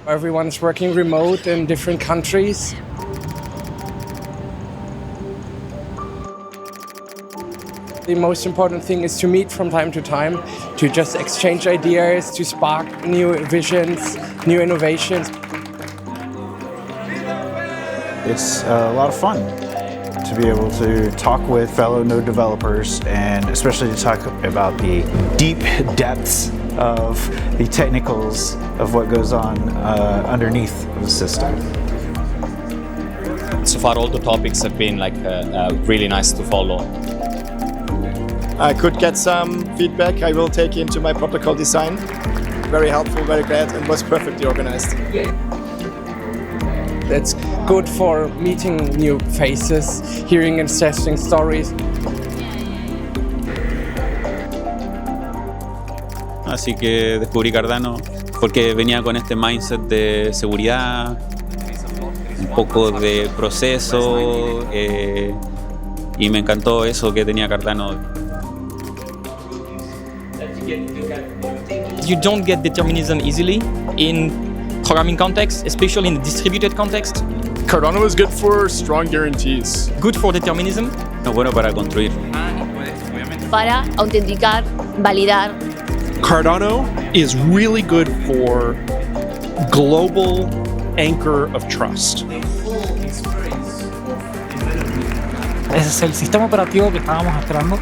Everyone's working remote in different countries. The most important thing is to meet from time to time, to just exchange ideas, to spark new visions, new innovations. It's a lot of fun to be able to talk with fellow node developers, and especially to talk about the deep depths of the technicals of what goes on underneath the system. So far all the topics have been really nice to follow. I could get some feedback I will take into my protocol design. Very helpful, very glad, and was perfectly organized. It's good for meeting new faces, hearing and testing stories. Así que descubrí Cardano porque venía con este mindset de seguridad, un poco de proceso, y me encantó eso que tenía Cardano. You don't get determinism easily in programming context, especially in the distributed context. Cardano is good for strong guarantees. Good for determinism. Es bueno para construir. Para autenticar, validar. Cardano is really good for global anchor of trust. Es el sistema operativo que estábamos esperando.